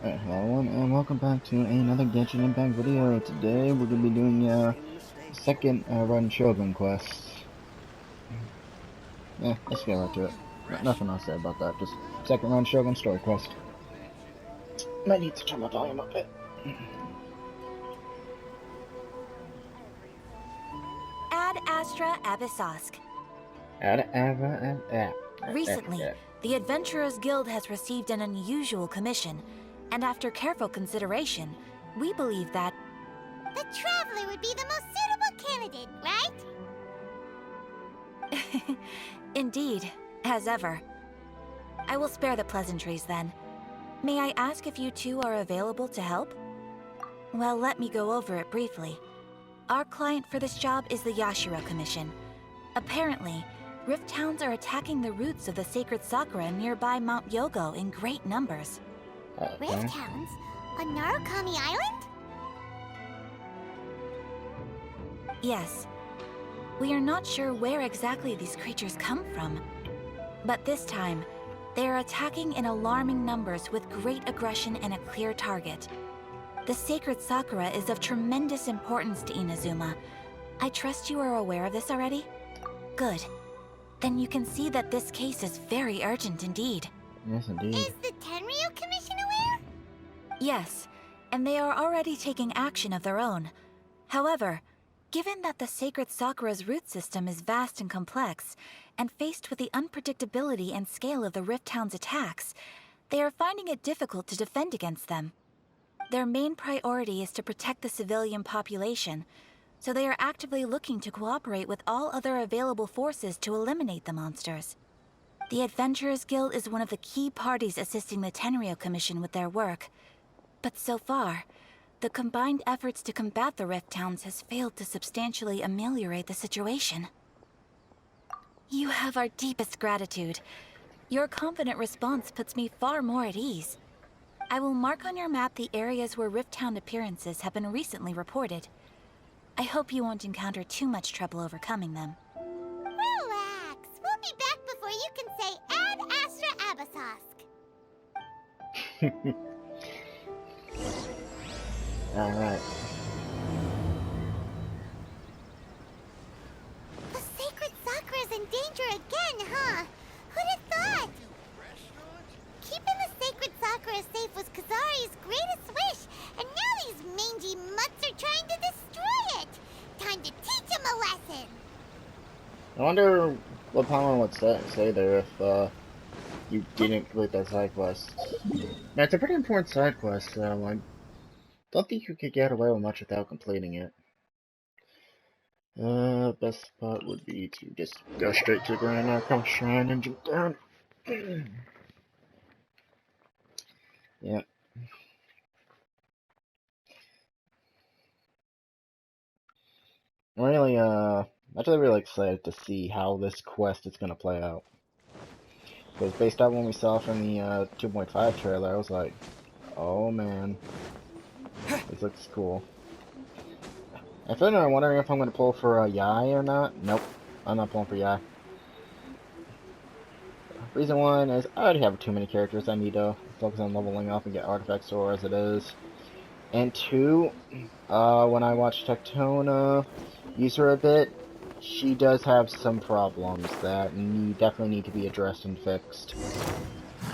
Hello everyone, and welcome back to another Genshin Impact video. Today we're going to be doing second run Shogun quest. Let's get right to it. Nothing else to say about that, just second run Shogun story quest. Might need to turn my volume up a bit. Ad Astra Abyssosk. Recently, the Adventurers Guild has received an unusual commission, and after careful consideration, we believe that the Traveler would be the most suitable candidate, right? Indeed, as ever. I will spare the pleasantries then. May I ask if you two are available to help? Well, let me go over it briefly. Our client for this job is the Yashiro Commission. Apparently, Rift Towns are attacking the roots of the sacred Sakura nearby Mount Yogo in great numbers. Rift Towns? On Narukami Island? Yes. We are not sure where exactly these creatures come from. But this time, they are attacking in alarming numbers with great aggression and a clear target. The sacred Sakura is of tremendous importance to Inazuma. I trust you are aware of this already? Good. Then you can see that this case is very urgent indeed. Yes, indeed. Is the Tenryu Commission aware? Yes, and they are already taking action of their own. However, given that the sacred Sakura's root system is vast and complex, and faced with the unpredictability and scale of the Rift Town's attacks, they are finding it difficult to defend against them. Their main priority is to protect the civilian population, so they are actively looking to cooperate with all other available forces to eliminate the monsters. The Adventurers Guild is one of the key parties assisting the Tenryu Commission with their work. But so far, the combined efforts to combat the Rift Towns has failed to substantially ameliorate the situation. You have our deepest gratitude. Your confident response puts me far more at ease. I will mark on your map the areas where Rift Town appearances have been recently reported. I hope you won't encounter too much trouble overcoming them. Relax. We'll be back before you can say Ad Astra Abyssosk. Alright. The sacred Sakura's in danger again, huh? Who'd have thought? Keeping the sacred Sakura safe was Kazari's greatest wish, and now these mangy mutts are trying to destroy it! Time to teach him a lesson! I wonder what Palmer would say there if you didn't complete that side quest. Now, it's a pretty important side quest, so I don't think you could get away with much without completing it. Best spot would be to just go straight to Grand Archon Shrine and jump down. Yep. I'm actually really excited to see how this quest is gonna play out. Because based on what we saw from the 2.5 trailer, I was like, oh man, this looks cool. I feel like I'm wondering if I'm gonna pull for Yai or not. Nope, I'm not pulling for Yai. Reason one is I already have too many characters. I need to focus on leveling up and get artifact store as it is. And two, when I watch Tectona use her a bit, she does have some problems that definitely need to be addressed and fixed.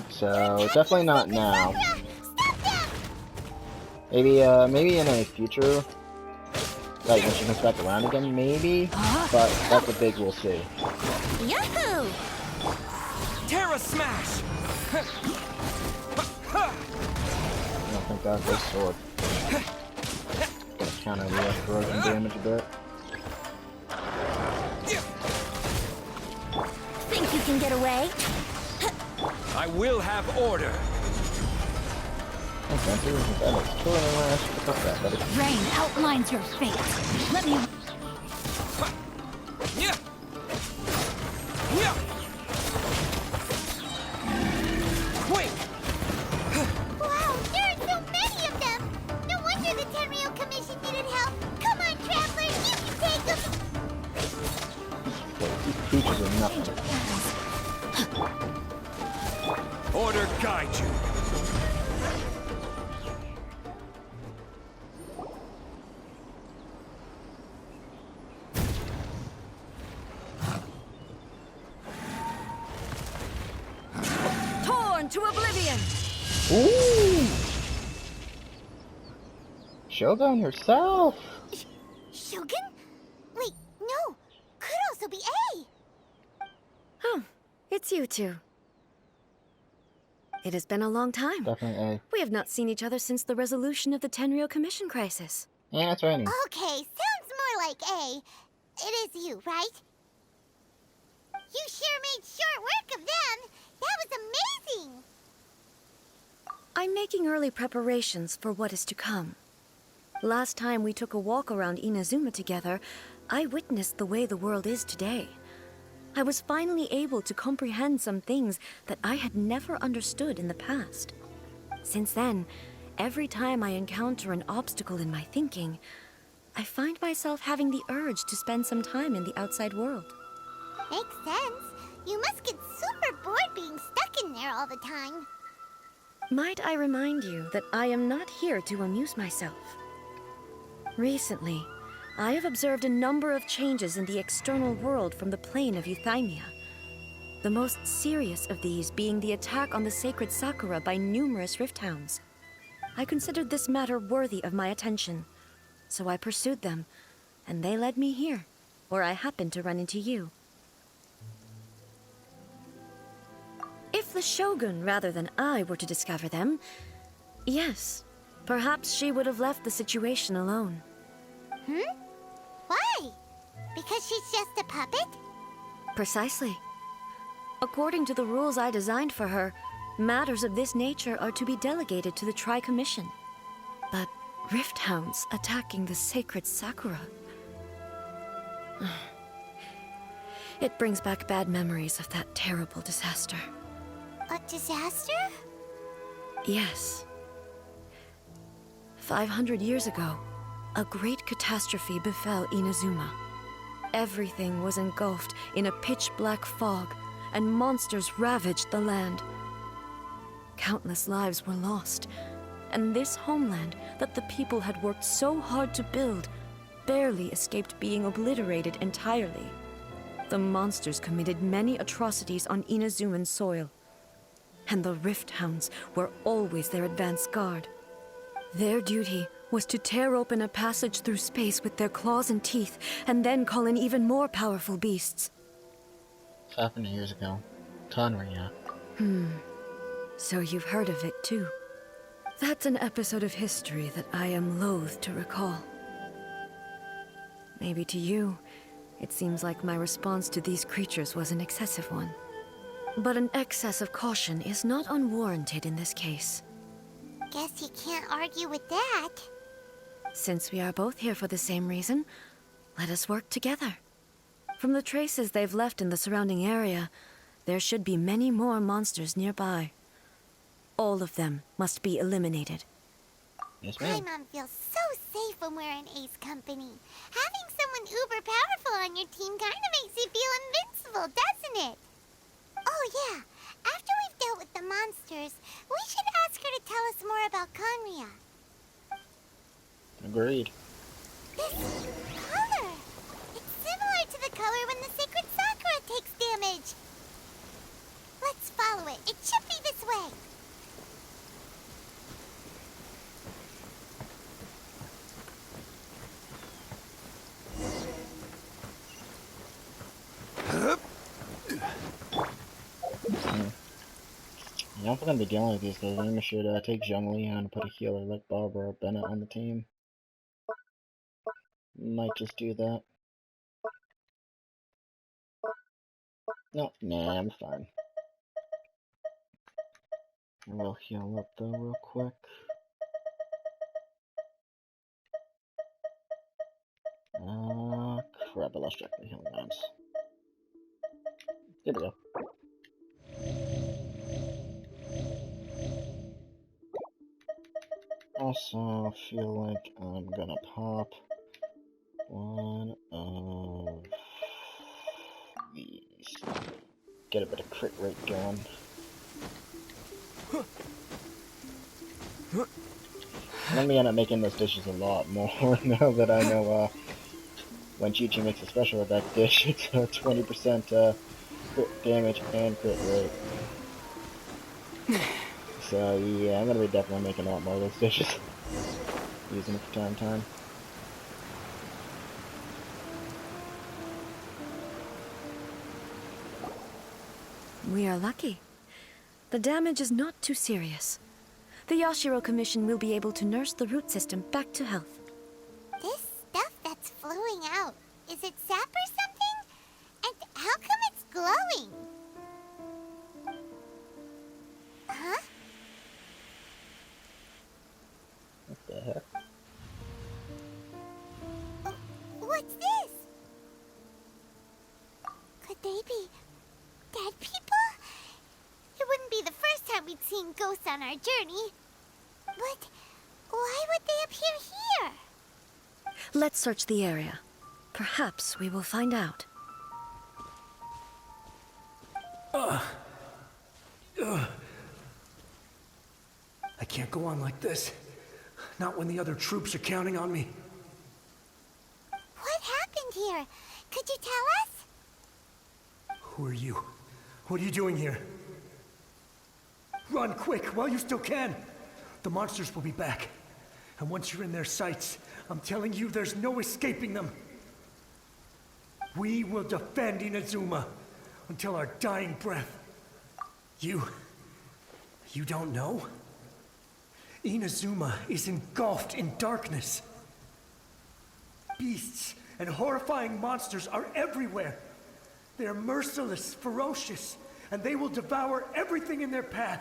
So definitely not now. Maybe in a future, like when she comes back around again, maybe. But that's a big we'll see. Yahoo! Terra Smash! I don't think that's this sword. Gonna counter the corrosion damage a bit. Think you can get away? I will have order! Okay, that is totally last. Fuck that, buddy. Rain outlines your fate. Let me... Quick! Wow, there are so many of them! No wonder the Tenryu Commission needed help! Come on, Traveler, you can take them! These creatures are nothing. Order guide you! Ooh! Shogun herself! Shogun? Wait, no. Could also be A. Oh, it's you two. It has been a long time. Definitely A. We have not seen each other since the resolution of the Tenryou Commission crisis. Yeah, it's raining. Okay, sounds more like A. It is you, right? You sure made short work of them. That was amazing. I'm making early preparations for what is to come. Last time we took a walk around Inazuma together, I witnessed the way the world is today. I was finally able to comprehend some things that I had never understood in the past. Since then, every time I encounter an obstacle in my thinking, I find myself having the urge to spend some time in the outside world. Makes sense. You must get super bored being stuck in there all the time. Might I remind you that I am not here to amuse myself. Recently, I have observed a number of changes in the external world from the plane of Euthymia. The most serious of these being the attack on the sacred Sakura by numerous rift hounds. I considered this matter worthy of my attention, so I pursued them, and they led me here, where I happened to run into you. If the Shogun rather than I were to discover them, yes, perhaps she would have left the situation alone. Why? Because she's just a puppet? Precisely. According to the rules I designed for her, matters of this nature are to be delegated to the Tri-Commission. But rift hounds attacking the sacred Sakura... It brings back bad memories of that terrible disaster. A disaster? Yes. 500 years ago, a great catastrophe befell Inazuma. Everything was engulfed in a pitch-black fog, and monsters ravaged the land. Countless lives were lost, and this homeland that the people had worked so hard to build barely escaped being obliterated entirely. The monsters committed many atrocities on Inazuman soil, and the Rift Hounds were always their advance guard. Their duty was to tear open a passage through space with their claws and teeth, and then call in even more powerful beasts. 500 years ago. Tonria. So you've heard of it too. That's an episode of history that I am loath to recall. Maybe to you, it seems like my response to these creatures was an excessive one. But an excess of caution is not unwarranted in this case. Guess you can't argue with that. Since we are both here for the same reason, let us work together. From the traces they've left in the surrounding area, there should be many more monsters nearby. All of them must be eliminated. Yes, ma'am. My mom feels so safe when we're in Ace company. Having someone uber powerful on your team kinda makes you feel invincible, doesn't it? Oh yeah, after we've dealt with the monsters, we should ask her to tell us more about Conria. Agreed. This color! It's similar to the color when the sacred Sakura takes damage. Let's follow it. It should be this way. Yeah, I'm gonna be dealing with these guys. Maybe I should take Zhongli and put a healer like Barbara or Bennett on the team. Might just do that. No, nah, I'm fine. I will heal up though real quick. Crap, I lost track of the healing items. There we go. Also, feel like I'm gonna pop one of these. Get a bit of crit rate going. Let me end up making those dishes a lot more now that I know when Chi-Chi makes a special with that dish, it's 20% crit damage and crit rate. So yeah, I'm gonna be definitely making a lot more of those dishes. Using it from time to time. We are lucky. The damage is not too serious. The Yashiro Commission will be able to nurse the root system back to health. This stuff that's flowing out, is it sap or something? And how come it's glowing? Huh? What the heck? What's this? Could they be dead people? It wouldn't be the first time we'd seen ghosts on our journey. But why would they appear here? Let's search the area. Perhaps we will find out. I can't go on like this. Not when the other troops are counting on me. What happened here? Could you tell us? Who are you? What are you doing here? Run quick while you still can. The monsters will be back. And once you're in their sights, I'm telling you there's no escaping them. We will defend Inazuma until our dying breath. You don't know? Inazuma is engulfed in darkness. Beasts and horrifying monsters are everywhere. They are merciless, ferocious, and they will devour everything in their path.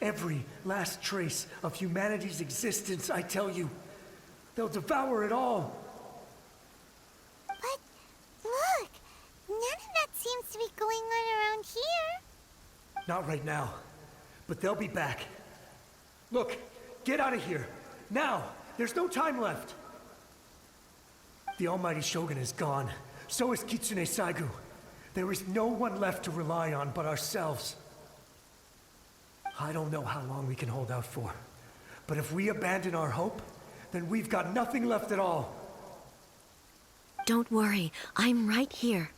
Every last trace of humanity's existence, I tell you. They'll devour it all. But look, none of that seems to be going on around here. Not right now, but they'll be back. Look, get out of here. Now, there's no time left. The almighty Shogun is gone. So is Kitsune Saigu. There is no one left to rely on but ourselves. I don't know how long we can hold out for. But if we abandon our hope, then we've got nothing left at all. Don't worry, I'm right here.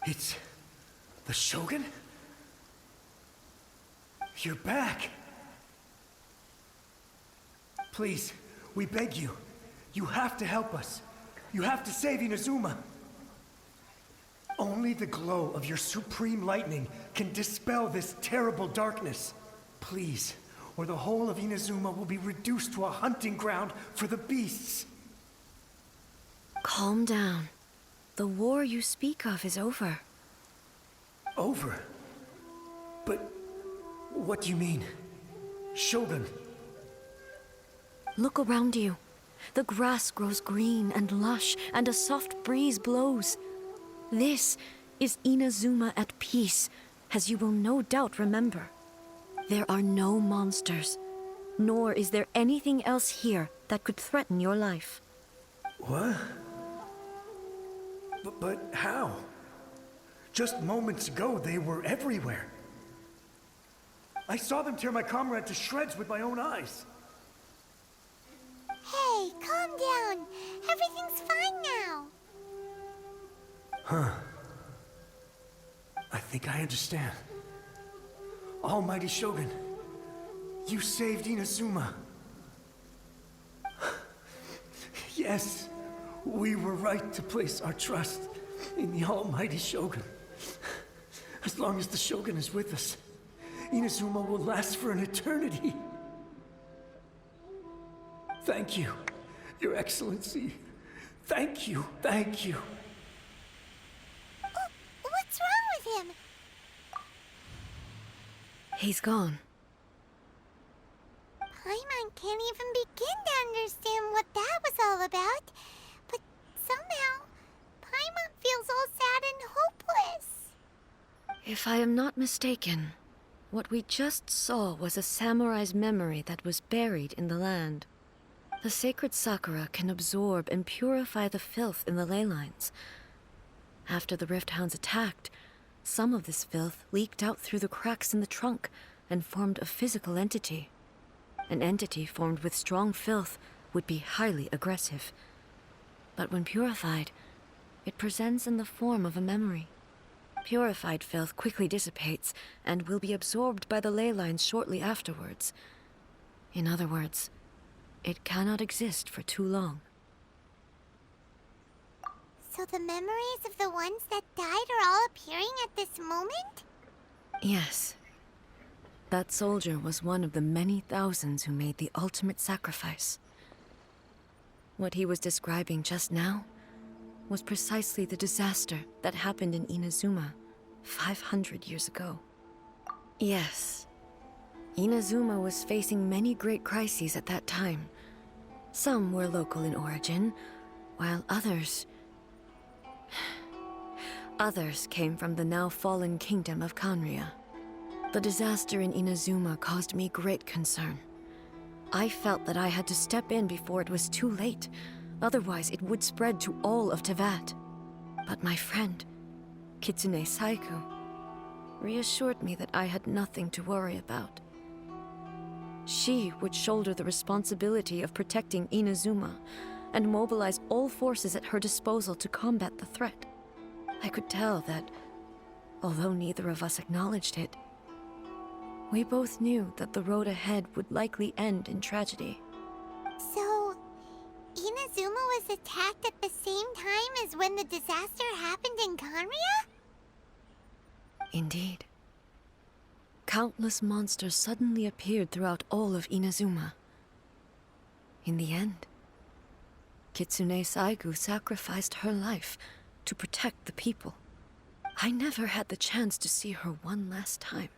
It's the Shogun? You're back. Please, we beg you. You have to help us. You have to save Inazuma. Only the glow of your supreme lightning can dispel this terrible darkness. Please, or the whole of Inazuma will be reduced to a hunting ground for the beasts. Calm down. The war you speak of is over. Over? But what do you mean? Shogun? Look around you. The grass grows green and lush, and a soft breeze blows. This is Inazuma at peace, as you will no doubt remember. There are no monsters, nor is there anything else here that could threaten your life. What? But how? Just moments ago, they were everywhere. I saw them tear my comrade to shreds with my own eyes. Hey, calm down. Everything's fine now. Huh. I think I understand. Almighty Shogun, you saved Inazuma. Yes, we were right to place our trust in the Almighty Shogun. As long as the Shogun is with us, Inazuma will last for an eternity. Thank you, Your Excellency. Thank you, thank you. What's wrong with him? He's gone. Paimon can't even begin to understand what that was all about. But somehow, Paimon feels all sad and hopeless. If I am not mistaken, what we just saw was a samurai's memory that was buried in the land. The sacred sakura can absorb and purify the filth in the ley lines. After the Rift Hounds attacked, some of this filth leaked out through the cracks in the trunk and formed a physical entity. An entity formed with strong filth would be highly aggressive. But when purified, it presents in the form of a memory. Purified filth quickly dissipates and will be absorbed by the ley lines shortly afterwards. In other words, it cannot exist for too long. So the memories of the ones that died are all appearing at this moment? Yes. That soldier was one of the many thousands who made the ultimate sacrifice. What he was describing just now was precisely the disaster that happened in Inazuma 500 years ago. Yes, Inazuma was facing many great crises at that time. Some were local in origin, while others came from the now fallen kingdom of Kanria. The disaster in Inazuma caused me great concern. I felt that I had to step in before it was too late. Otherwise, it would spread to all of Tevat. But my friend, Kitsune Saiku, reassured me that I had nothing to worry about. She would shoulder the responsibility of protecting Inazuma and mobilize all forces at her disposal to combat the threat. I could tell that, although neither of us acknowledged it, we both knew that the road ahead would likely end in tragedy. So, Inazuma was attacked at the same time as when the disaster happened in Kanria? Indeed. Countless monsters suddenly appeared throughout all of Inazuma. In the end, Kitsune Saigu sacrificed her life to protect the people. I never had the chance to see her one last time.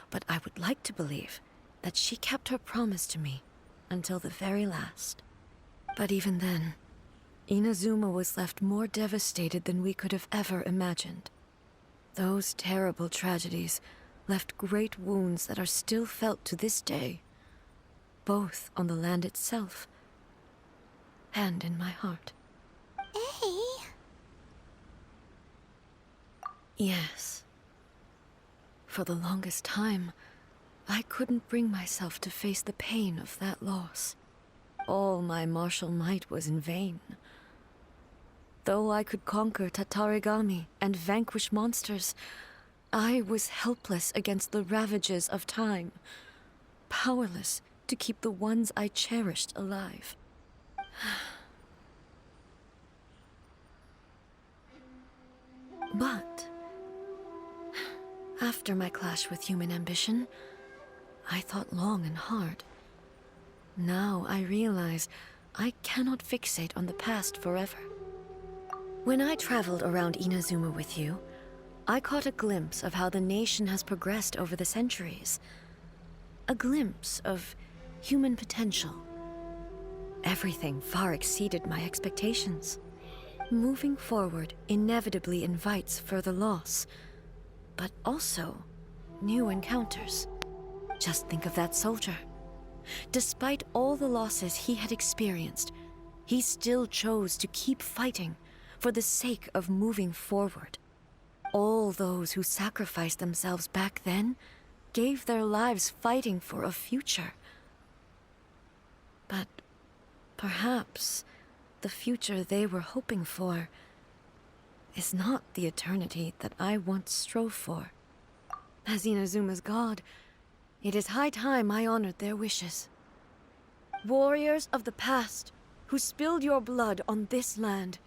But I would like to believe that she kept her promise to me until the very last. But even then, Inazuma was left more devastated than we could have ever imagined. Those terrible tragedies left great wounds that are still felt to this day, both on the land itself and in my heart. Eh? Yes. For the longest time, I couldn't bring myself to face the pain of that loss. All my martial might was in vain. Though I could conquer Tatarigami and vanquish monsters, I was helpless against the ravages of time, powerless to keep the ones I cherished alive. But after my clash with human ambition, I thought long and hard. Now I realize I cannot fixate on the past forever. When I traveled around Inazuma with you, I caught a glimpse of how the nation has progressed over the centuries. A glimpse of human potential. Everything far exceeded my expectations. Moving forward inevitably invites further loss, but also new encounters. Just think of that soldier. Despite all the losses he had experienced, he still chose to keep fighting for the sake of moving forward. All those who sacrificed themselves back then gave their lives fighting for a future. But perhaps the future they were hoping for is not the eternity that I once strove for. As Inazuma's god, it is high time I honored their wishes. Warriors of the past, who spilled your blood on this land,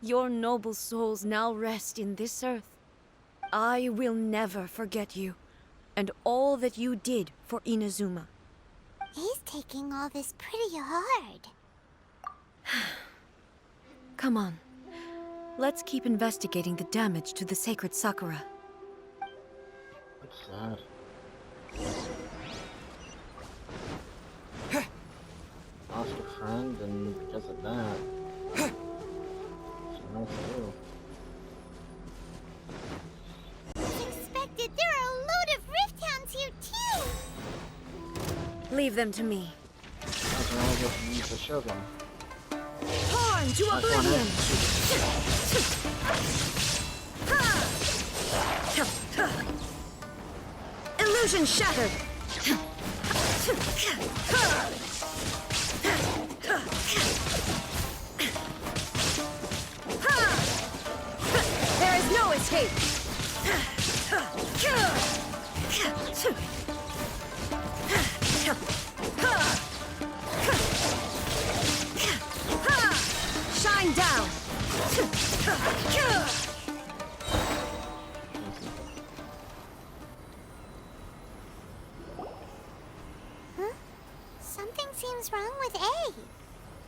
your noble souls now rest in this earth. I will never forget you, and all that you did for Inazuma. He's taking all this pretty hard. Come on. Let's keep investigating the damage to the sacred Sakura. That's sad. Lost a friend, and because of that, she knows too. As expected, there are a load of Rift Hounds here too! Leave them to me. I can only just use the Shogun. Torn to oblivion! Illusion shattered! There is no escape! Shine down! Huh? Something seems wrong with A.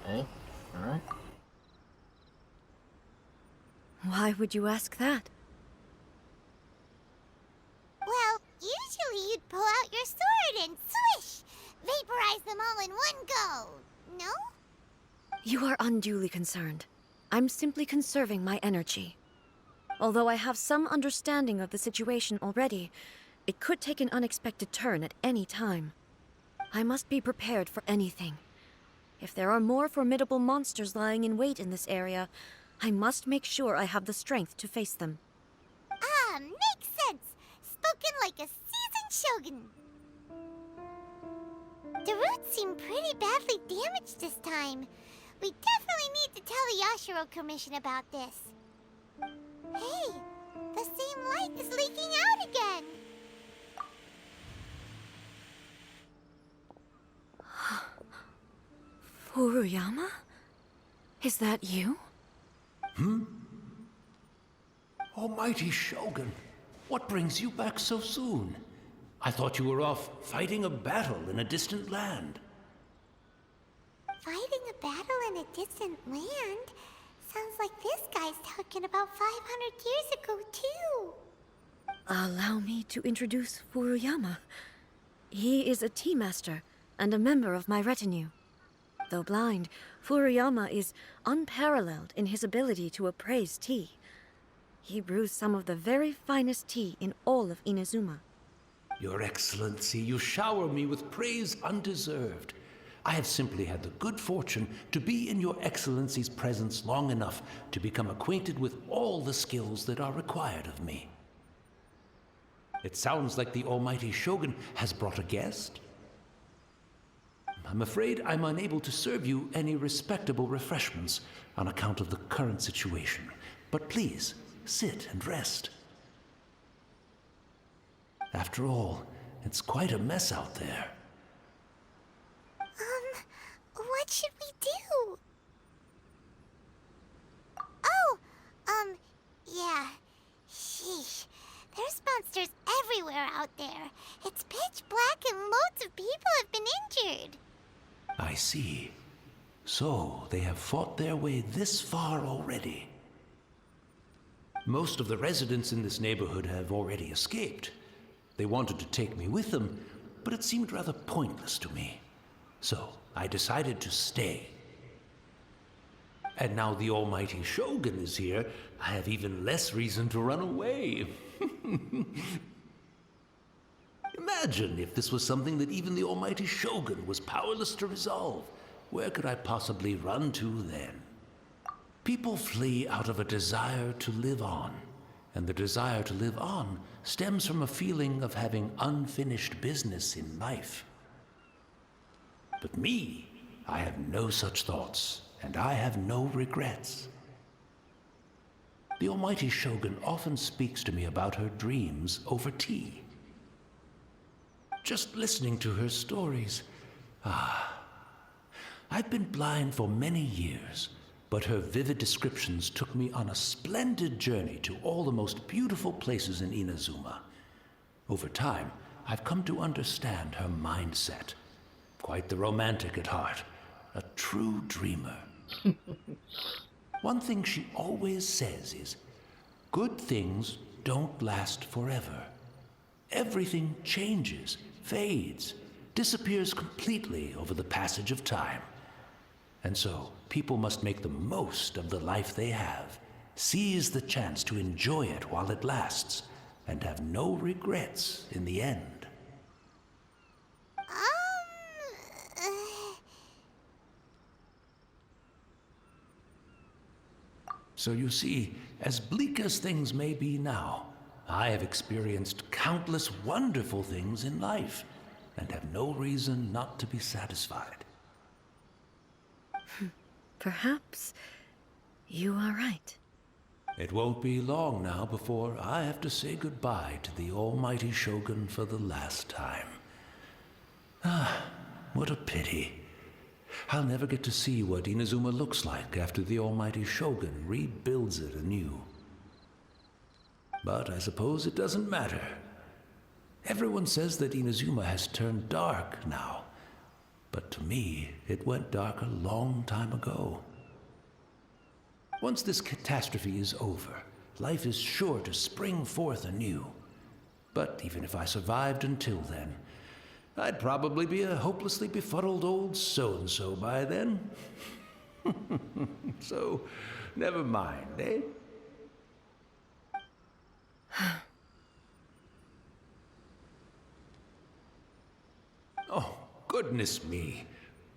Hey, alright. Why would you ask that? Well, usually you'd pull out your sword and swish! Vaporize them all in one go! No? You are unduly concerned. I'm simply conserving my energy. Although I have some understanding of the situation already, it could take an unexpected turn at any time. I must be prepared for anything. If there are more formidable monsters lying in wait in this area, I must make sure I have the strength to face them. Ah, makes sense! Spoken like a seasoned shogun! The roots seem pretty badly damaged this time. We definitely need to tell the Yashiro Commission about this. Hey, the same light is leaking out again! Furuyama? Is that you? Almighty Shogun, what brings you back so soon? I thought you were off fighting a battle in a distant land. Fighting a battle in a distant land? Sounds like this guy's talking about 500 years ago, too. Allow me to introduce Furuyama. He is a tea master and a member of my retinue. Though blind, Furuyama is unparalleled in his ability to appraise tea. He brews some of the very finest tea in all of Inazuma. Your Excellency, you shower me with praise undeserved. I have simply had the good fortune to be in Your Excellency's presence long enough to become acquainted with all the skills that are required of me. It sounds like the Almighty Shogun has brought a guest. I'm afraid I'm unable to serve you any respectable refreshments on account of the current situation. But please, sit and rest. After all, it's quite a mess out there. What should we do? Oh, yeah. Sheesh. There's monsters everywhere out there. It's pitch black and loads of people have been injured. I see. So, they have fought their way this far already. Most of the residents in this neighborhood have already escaped. They wanted to take me with them, but it seemed rather pointless to me. So, I decided to stay. And now the Almighty Shogun is here, I have even less reason to run away. Imagine if this was something that even the Almighty Shogun was powerless to resolve. Where could I possibly run to then? People flee out of a desire to live on, and the desire to live on stems from a feeling of having unfinished business in life. But me, I have no such thoughts, and I have no regrets. The Almighty Shogun often speaks to me about her dreams over tea. Just listening to her stories, I've been blind for many years, but her vivid descriptions took me on a splendid journey to all the most beautiful places in Inazuma. Over time, I've come to understand her mindset. Quite the romantic at heart, a true dreamer. One thing she always says is, good things don't last forever. Everything changes, fades, disappears completely over the passage of time. And so, people must make the most of the life they have, seize the chance to enjoy it while it lasts, and have no regrets in the end. So you see, as bleak as things may be now, I have experienced countless wonderful things in life, and have no reason not to be satisfied. Perhaps you are right. It won't be long now before I have to say goodbye to the almighty Shogun for the last time. Ah, what a pity. I'll never get to see what Inazuma looks like after the almighty Shogun rebuilds it anew. But I suppose it doesn't matter. Everyone says that Inazuma has turned dark now. But to me, it went dark a long time ago. Once this catastrophe is over, life is sure to spring forth anew. But even if I survived until then, I'd probably be a hopelessly befuddled old so-and-so by then. So, never mind, eh? Oh, goodness me.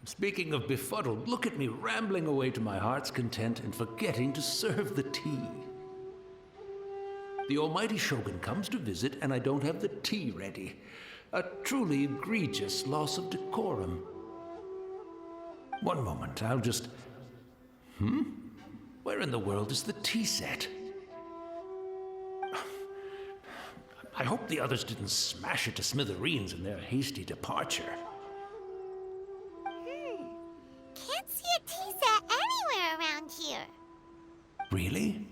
Speaking of befuddled, look at me rambling away to my heart's content and forgetting to serve the tea. The almighty Shogun comes to visit and I don't have the tea ready. A truly egregious loss of decorum. One moment, I'll just... Where in the world is the tea set? I hope the others didn't smash it to smithereens in their hasty departure. Can't see a tea set anywhere around here. Really?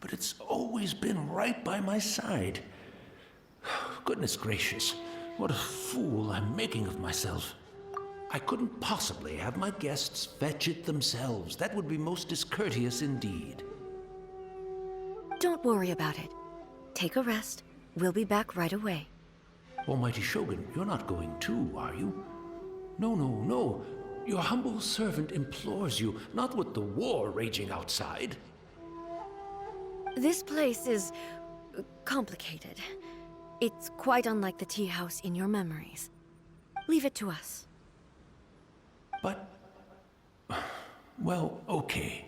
But it's always been right by my side. Goodness gracious, what a fool I'm making of myself. I couldn't possibly have my guests fetch it themselves. That would be most discourteous indeed. Don't worry about it. Take a rest. We'll be back right away. Almighty Shogun, you're not going too, are you? No, no, no. Your humble servant implores you, not with the war raging outside. This place is complicated. It's quite unlike the tea house in your memories. Leave it to us. But... well, okay.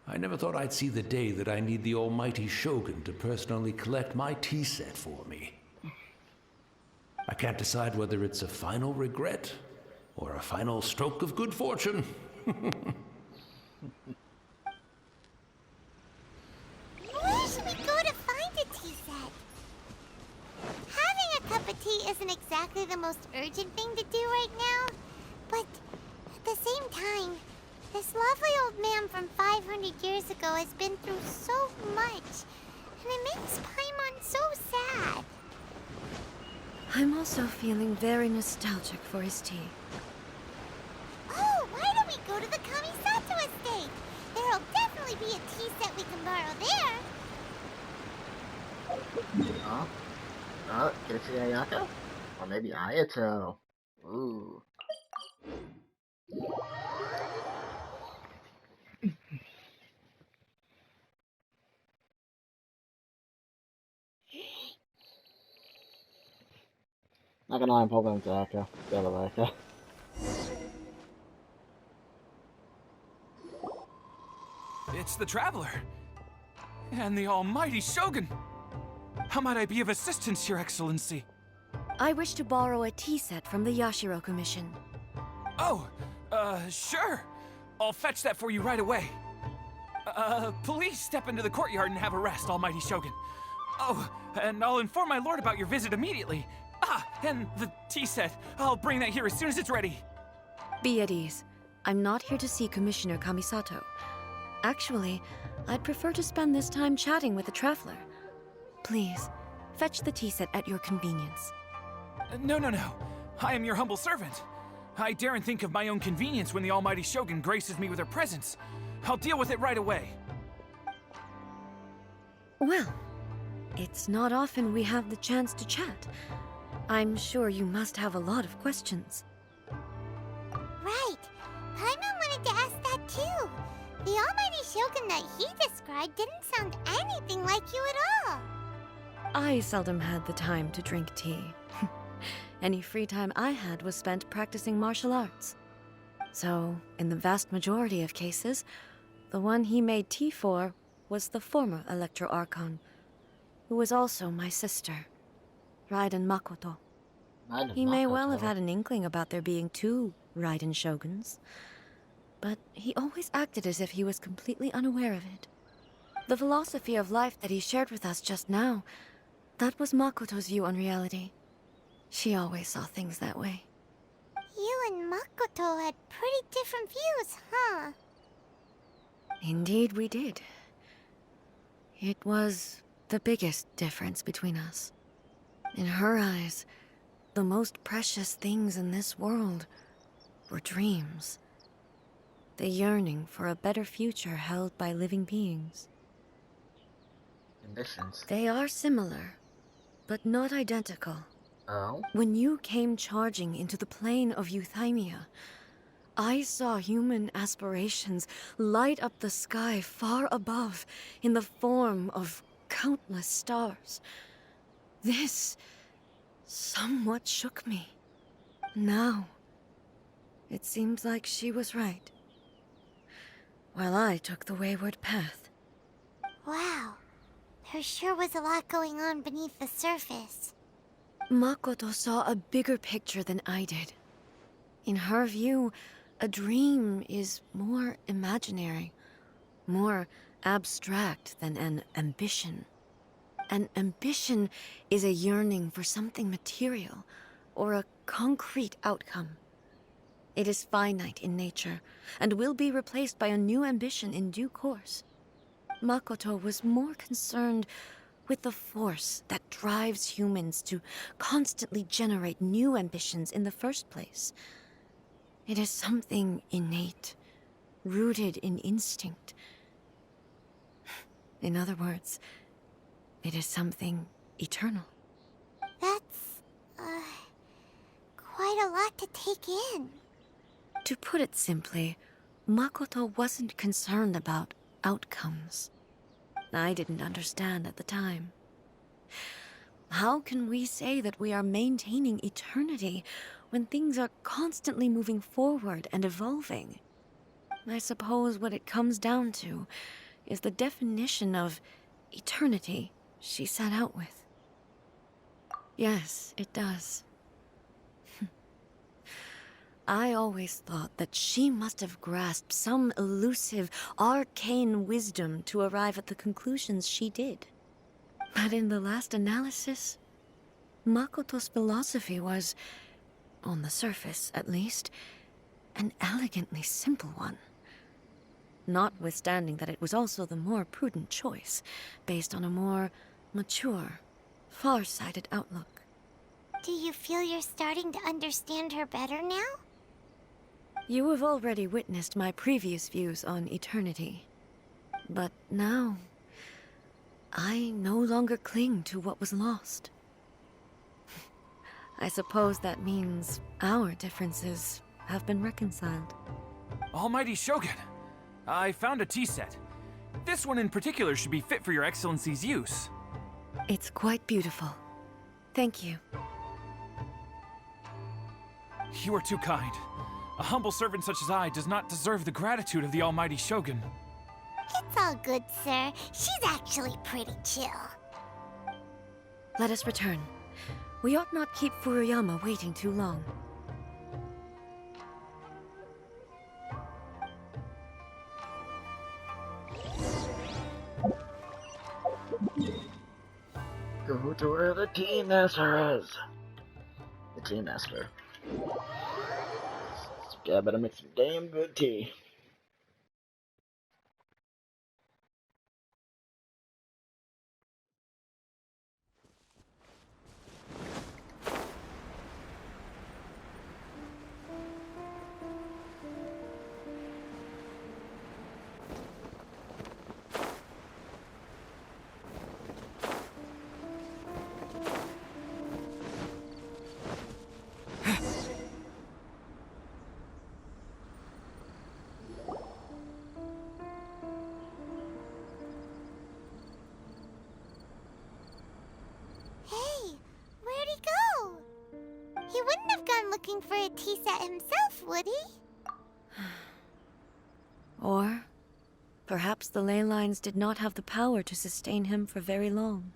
I never thought I'd see the day that I need the almighty Shogun to personally collect my tea set for me. I can't decide whether it's a final regret or a final stroke of good fortune. Where should we go to find a tea set? Having a cup of tea isn't exactly the most urgent thing to do right now, but at the same time, this lovely old man from 500 years ago has been through so much, and it makes Paimon so sad. I'm also feeling very nostalgic for his tea. Oh, why don't we go to the Kamisato estate? There'll definitely be a tea set we can borrow there. Can I see Ayako? Or maybe Ayato. Ooh. Not gonna lie, I'm hoping it's Ayako. The other Ayako. It's the Traveler. And the almighty Shogun. How might I be of assistance, Your Excellency? I wish to borrow a tea set from the Yashiro Commission. Oh, sure. I'll fetch that for you right away. Please step into the courtyard and have a rest, almighty Shogun. Oh, and I'll inform my lord about your visit immediately. Ah, and the tea set. I'll bring that here as soon as it's ready. Be at ease. I'm not here to see Commissioner Kamisato. Actually, I'd prefer to spend this time chatting with the Traveler. Please, fetch the tea set at your convenience. No. I am your humble servant. I daren't think of my own convenience when the almighty Shogun graces me with her presence. I'll deal with it right away. Well, it's not often we have the chance to chat. I'm sure you must have a lot of questions. Right. Paimon wanted to ask that too. The almighty Shogun that he described didn't sound anything like you at all. I seldom had the time to drink tea. Any free time I had was spent practicing martial arts. So, in the vast majority of cases, the one he made tea for was the former Electro Archon, who was also my sister, Raiden Makoto. He may well have had an inkling about there being two Raiden Shoguns, but he always acted as if he was completely unaware of it. The philosophy of life that he shared with us just now, that was Makoto's view on reality. She always saw things that way. You and Makoto had pretty different views, huh? Indeed we did. It was the biggest difference between us. In her eyes, the most precious things in this world were dreams. The yearning for a better future held by living beings. Ambitions. They are similar, but not identical. Oh? When you came charging into the plane of Euthymia, I saw human aspirations light up the sky far above in the form of countless stars. This somewhat shook me. Now, it seems like she was right, while I took the wayward path. Wow. There sure was a lot going on beneath the surface. Makoto saw a bigger picture than I did. In her view, a dream is more imaginary, more abstract than an ambition. An ambition is a yearning for something material, or a concrete outcome. It is finite in nature, and will be replaced by a new ambition in due course. Makoto was more concerned with the force that drives humans to constantly generate new ambitions in the first place. It is something innate, rooted in instinct. In other words, it is something eternal. That's, quite a lot to take in. To put it simply, Makoto wasn't concerned about outcomes. I didn't understand at the time. How can we say that we are maintaining eternity when things are constantly moving forward and evolving? I suppose what it comes down to is the definition of eternity she set out with. Yes, it does. I always thought that she must have grasped some elusive, arcane wisdom to arrive at the conclusions she did. But in the last analysis, Makoto's philosophy was, on the surface at least, an elegantly simple one. Notwithstanding that it was also the more prudent choice, based on a more mature, far-sighted outlook. Do you feel you're starting to understand her better now? You have already witnessed my previous views on eternity. But now, I no longer cling to what was lost. I suppose that means our differences have been reconciled. Almighty Shogun, I found a tea set. This one in particular should be fit for your Excellency's use. It's quite beautiful. Thank you. You are too kind. A humble servant such as I does not deserve the gratitude of the Almighty Shogun. It's all good, sir. She's actually pretty chill. Let us return. We ought not keep Furuyama waiting too long. Go to where the tea master is. The tea master. Yeah, I better make some damn good tea. Hey, where'd he go? He wouldn't have gone looking for a tea set himself, would he? Or perhaps the ley lines did not have the power to sustain him for very long,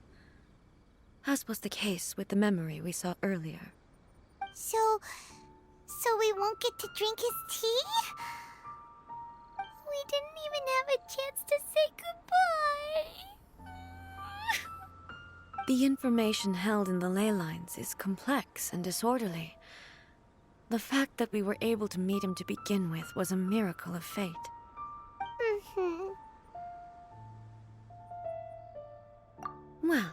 as was the case with the memory we saw earlier. So we won't get to drink his tea? We didn't even have a chance to say goodbye. The information held in the ley lines is complex and disorderly. The fact that we were able to meet him to begin with was a miracle of fate. Well,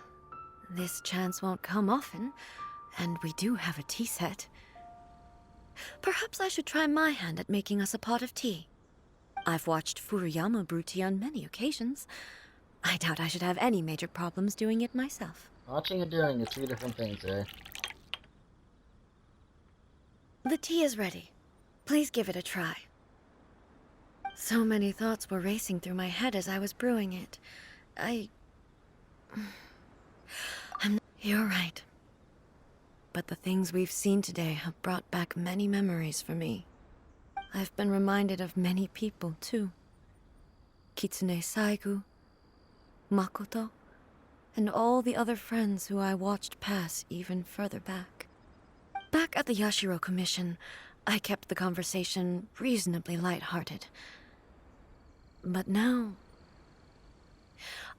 this chance won't come often, and we do have a tea set. Perhaps I should try my hand at making us a pot of tea. I've watched Furuyama brew tea on many occasions. I doubt I should have any major problems doing it myself. Watching and doing is two different things, eh? The tea is ready. Please give it a try. So many thoughts were racing through my head as I was brewing it. You're right. But the things we've seen today have brought back many memories for me. I've been reminded of many people, too. Kitsune Saigu, Makoto, and all the other friends who I watched pass even further back. Back at the Yashiro Commission, I kept the conversation reasonably lighthearted. But now,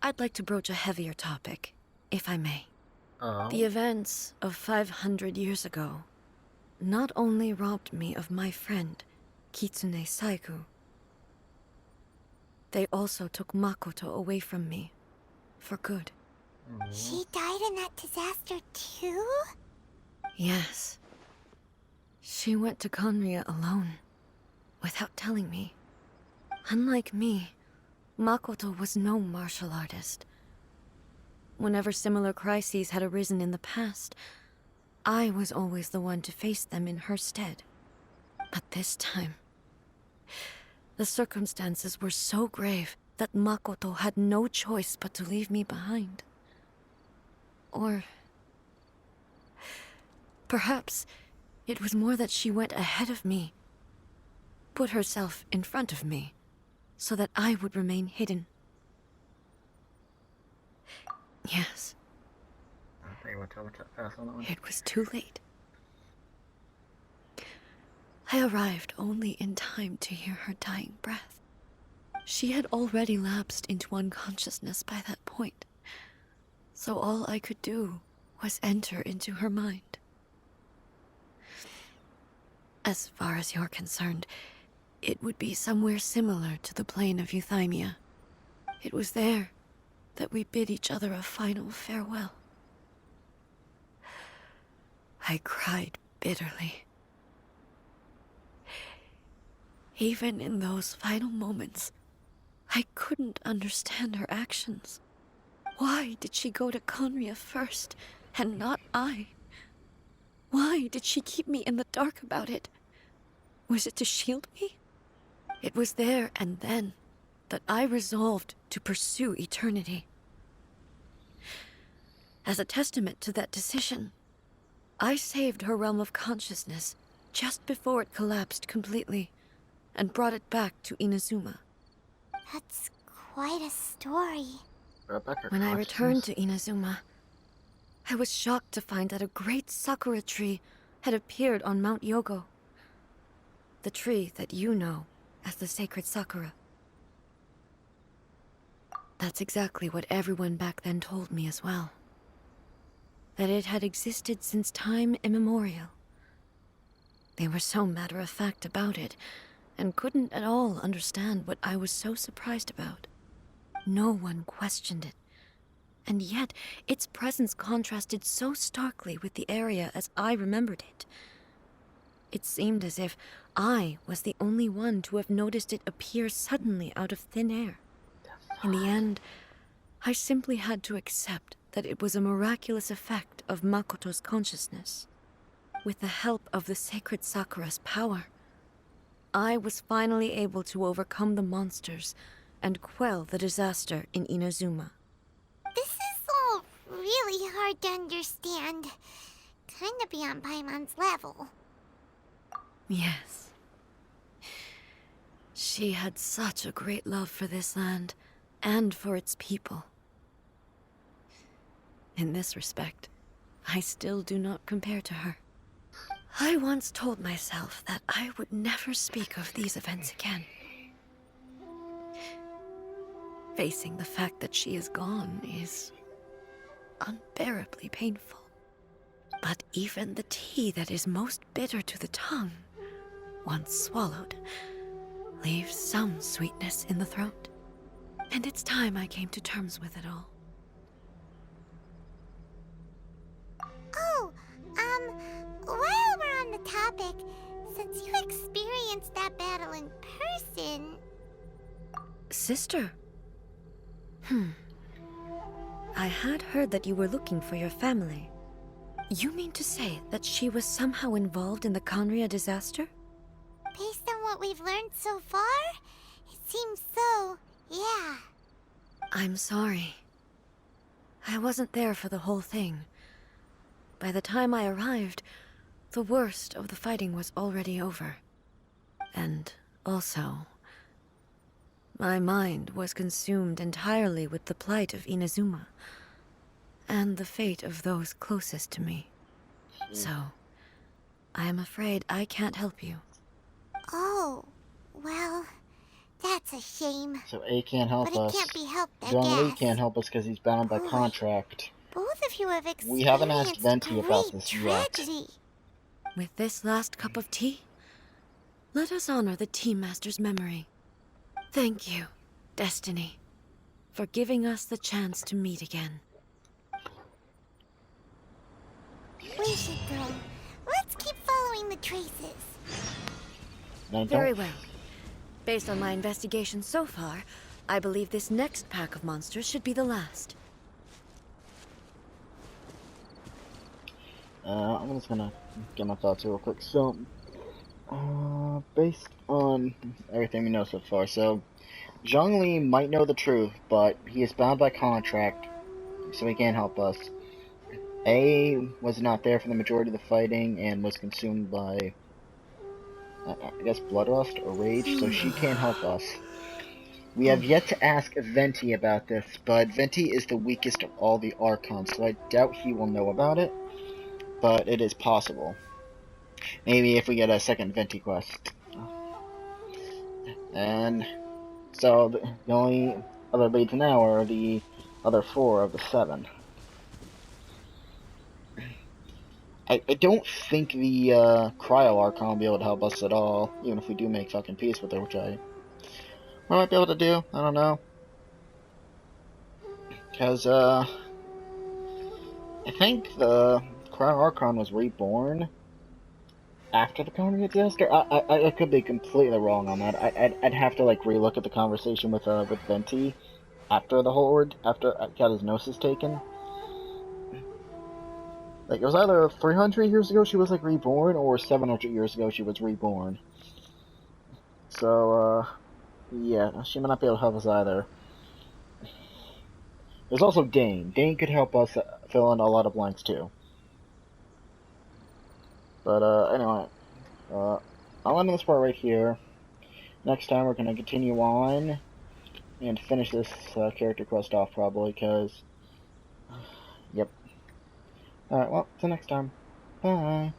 I'd like to broach a heavier topic, if I may. Oh. The events of 500 years ago not only robbed me of my friend, Kitsune Saigu, they also took Makoto away from me, for good. She died in that disaster too? Yes. She went to Conria alone, without telling me. Unlike me, Makoto was no martial artist. Whenever similar crises had arisen in the past, I was always the one to face them in her stead. But this time, the circumstances were so grave that Makoto had no choice but to leave me behind. Or perhaps it was more that she went ahead of me, put herself in front of me, so that I would remain hidden. Yes, it was too late. I arrived only in time to hear her dying breath. She had already lapsed into unconsciousness by that point, so all I could do was enter into her mind. As far as you're concerned, it would be somewhere similar to the plane of Euthymia. It was there that we bid each other a final farewell. I cried bitterly. Even in those final moments, I couldn't understand her actions. Why did she go to Conria first, and not I? Why did she keep me in the dark about it? Was it to shield me? It was there and then that I resolved to pursue eternity. As a testament to that decision, I saved her realm of consciousness just before it collapsed completely, and brought it back to Inazuma. That's quite a story. When I returned to Inazuma, I was shocked to find that a great sakura tree had appeared on Mount Yogo. The tree that you know as the sacred sakura. That's exactly what everyone back then told me as well. That it had existed since time immemorial. They were so matter-of-fact about it, and couldn't at all understand what I was so surprised about. No one questioned it, and yet its presence contrasted so starkly with the area as I remembered it. It seemed as if I was the only one to have noticed it appear suddenly out of thin air. In the end, I simply had to accept that it was a miraculous effect of Makoto's consciousness. With the help of the sacred Sakura's power, I was finally able to overcome the monsters and quell the disaster in Inazuma. This is all really hard to understand. Kinda beyond Paimon's level. Yes. She had such a great love for this land, and for its people. In this respect, I still do not compare to her. I once told myself that I would never speak of these events again. Facing the fact that she is gone is unbearably painful. But even the tea that is most bitter to the tongue, once swallowed, leaves some sweetness in the throat. And it's time I came to terms with it all. Oh, while we're on the topic, since you experienced that battle in person... Sister? I had heard that you were looking for your family. You mean to say that she was somehow involved in the Conria disaster? Based on what we've learned so far, it seems so, yeah. I'm sorry. I wasn't there for the whole thing. By the time I arrived, the worst of the fighting was already over. And also, my mind was consumed entirely with the plight of Inazuma, and the fate of those closest to me. So, I am afraid I can't help you. Oh, well, that's a shame. So A can't help But it us. can't be helped, I Zhong Li guess. can't help us because he's bound by Boy. contract. Both of you have experienced We haven't asked Venti about great this yet. tragedy. With this last cup of tea, let us honor the Tea Master's memory. Thank you, Destiny, for giving us the chance to meet again. We should go. Let's keep following the traces. No, Very don't. well. Based on my investigation so far, I believe this next pack of monsters should be the last. I'm just gonna get my thoughts real quick. So, based on everything we know so far, so Zhong Li might know the truth, but he is bound by contract, so he can't help us. A was not there for the majority of the fighting and was consumed by, I guess, bloodlust or rage, so she can't help us. We have yet to ask Venti about this, but Venti is the weakest of all the Archons, so I doubt he will know about it. But it is possible. Maybe if we get a second Venti quest. And so the only other leads now are the other 4 of the 7. I don't think the Cryo Archon will be able to help us at all, even if we do make fucking peace with her, which I might be able to do. I don't know. Because, I think the Cryo Archon was reborn after the Conria disaster. I could be completely wrong on that. I'd have to, like, relook at the conversation with Venti after the Horde, after I got his Gnosis taken. Like, it was either 300 years ago she was, like, reborn, or 700 years ago she was reborn. So, yeah, she might not be able to help us either. There's also Dane. Dane could help us fill in a lot of blanks, too. But, anyway, I'll end this part right here. Next time we're going to continue on and finish this character quest off, probably, because... Yep. Alright, well, till next time. Bye.